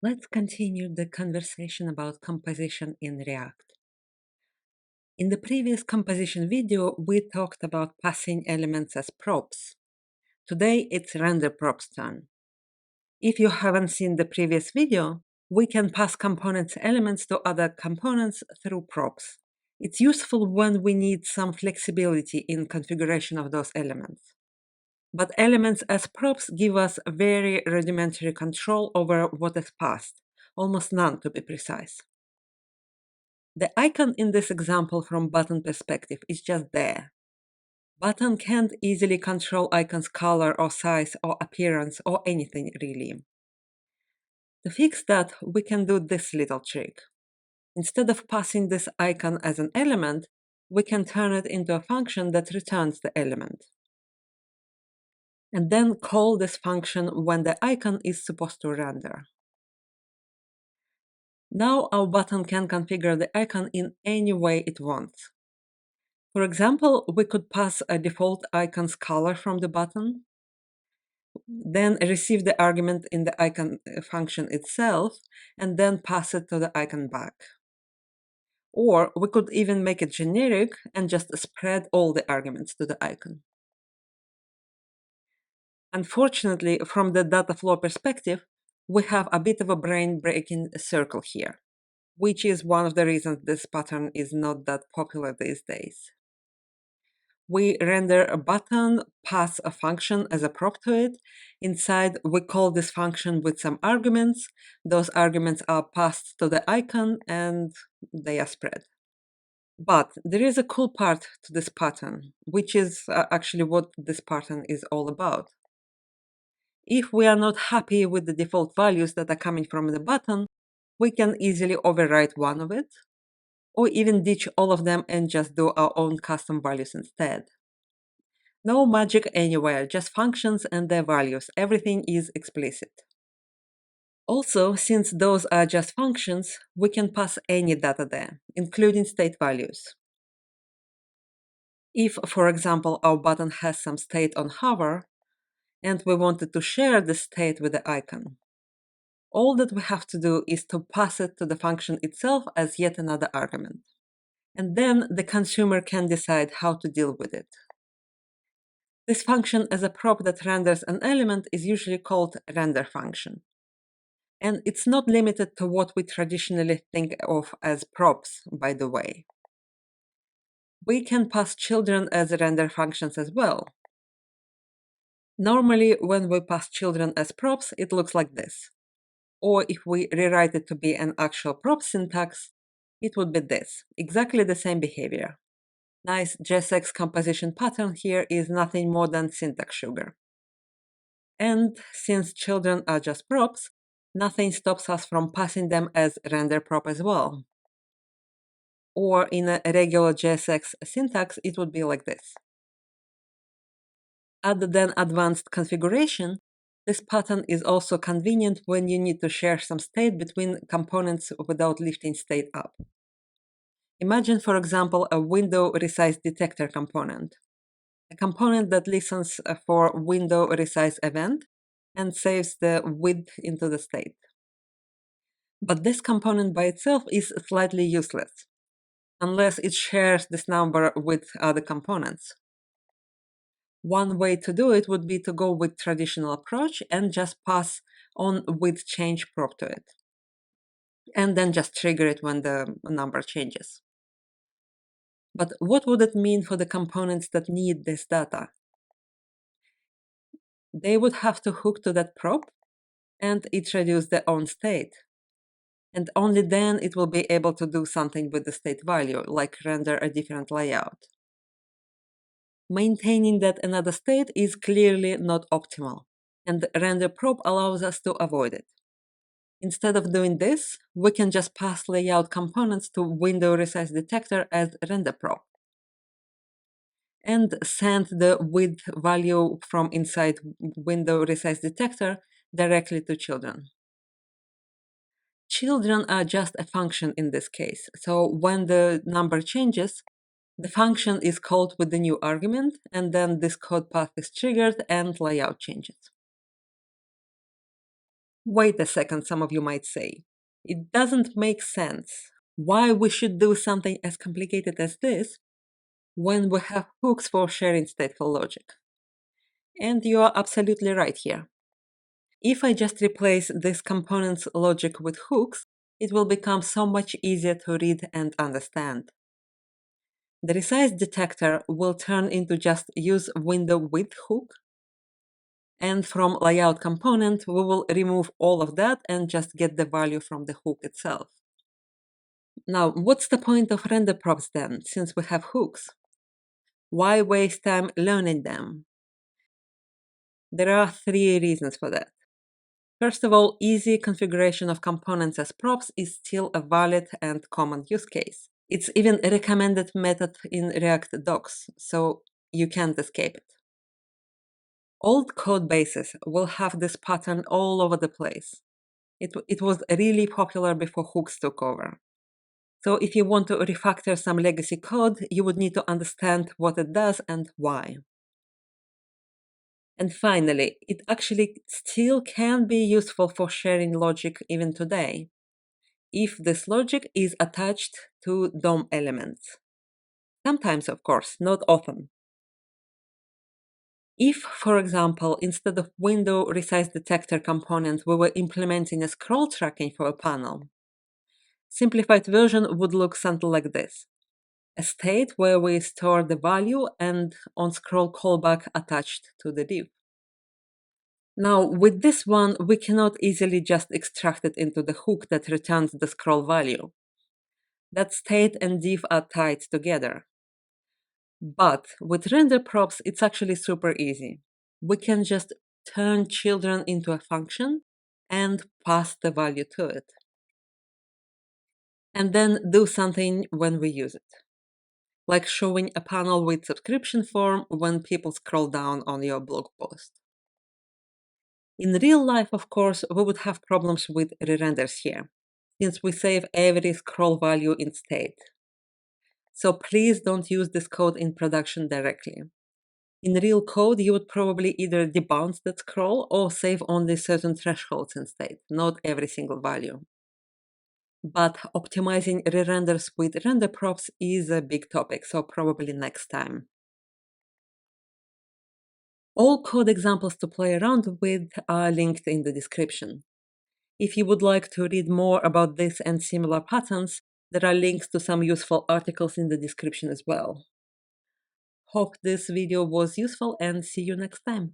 Let's continue the conversation about composition in React. In the previous composition video, we talked about passing elements as props. Today, it's render props turn. If you haven't seen the previous video, we can pass components elements to other components through props. It's useful when we need some flexibility in configuration of those elements. But elements as props give us very rudimentary control over what is passed, almost none to be precise. The icon in this example from button perspective is just there. Button can't easily control icon's color or size or appearance or anything really. To fix that, we can do this little trick. Instead of passing this icon as an element, we can turn it into a function that returns the element. And then call this function when the icon is supposed to render. Now our button can configure the icon in any way it wants. For example, we could pass a default icon's color from the button, then receive the argument in the icon function itself, and then pass it to the icon back. Or we could even make it generic and just spread all the arguments to the icon. Unfortunately, from the data flow perspective, we have a bit of a brain-breaking circle here, which is one of the reasons this pattern is not that popular these days. We render a button, pass a function as a prop to it. Inside, we call this function with some arguments. Those arguments are passed to the icon and they are spread. But there is a cool part to this pattern, which is actually what this pattern is all about. If we are not happy with the default values that are coming from the button, we can easily overwrite one of it, or even ditch all of them and just do our own custom values instead. No magic anywhere, just functions and their values. Everything is explicit. Also, since those are just functions, we can pass any data there, including state values. If, for example, our button has some state on hover, and we wanted to share the state with the icon, all that we have to do is to pass it to the function itself as yet another argument. And then the consumer can decide how to deal with it. This function as a prop that renders an element is usually called render function. And it's not limited to what we traditionally think of as props, by the way. We can pass children as render functions as well. Normally, when we pass children as props, it looks like this. Or if we rewrite it to be an actual prop syntax, it would be this, exactly the same behavior. Nice JSX composition pattern here is nothing more than syntax sugar. And since children are just props, nothing stops us from passing them as render prop as well. Or in a regular JSX syntax, it would be like this. Other than advanced configuration, this pattern is also convenient when you need to share some state between components without lifting state up. Imagine, for example, a window resize detector component, a component that listens for window resize event and saves the width into the state. But this component by itself is slightly useless, unless it shares this number with other components. One way to do it would be to go with traditional approach and just pass on with change prop to it, and then just trigger it when the number changes. But what would it mean for the components that need this data? They would have to hook to that prop and introduce their own state. And only then it will be able to do something with the state value, like render a different layout. Maintaining that another state is clearly not optimal, and render prop allows us to avoid it. Instead of doing this, we can just pass layout components to window resize detector as render prop, and send the width value from inside window resize detector directly to children. Children are just a function in this case, so when the number changes, the function is called with the new argument, and then this code path is triggered and layout changes. Wait a second, some of you might say. It doesn't make sense why we should do something as complicated as this when we have hooks for sharing stateful logic. And you are absolutely right here. If I just replace this component's logic with hooks, it will become so much easier to read and understand. The resize detector will turn into just use window with hook. And from layout component, we will remove all of that and just get the value from the hook itself. Now, what's the point of render props then, since we have hooks? Why waste time learning them? There are 3 reasons for that. First of all, easy configuration of components as props is still a valid and common use case. It's even a recommended method in React docs, so you can't escape it. Old code bases will have this pattern all over the place. It was really popular before hooks took over. So if you want to refactor some legacy code, you would need to understand what it does and why. And finally, it actually still can be useful for sharing logic even today, if this logic is attached to DOM elements. Sometimes, of course, not often. If, for example, instead of window resize detector component, we were implementing a scroll tracking for a panel, simplified version would look something like this. A state where we store the value and on-scroll callback attached to the div. Now, with this one, we cannot easily just extract it into the hook that returns the scroll value. That state and div are tied together. But with render props, it's actually super easy. We can just turn children into a function and pass the value to it. And then do something when we use it. Like showing a panel with subscription form when people scroll down on your blog post. In real life, of course, we would have problems with re-renders here, since we save every scroll value in state. So please don't use this code in production directly. In real code, you would probably either debounce that scroll or save only certain thresholds in state, not every single value. But optimizing re-renders with render props is a big topic, so probably next time. All code examples to play around with are linked in the description. If you would like to read more about this and similar patterns, there are links to some useful articles in the description as well. Hope this video was useful and see you next time.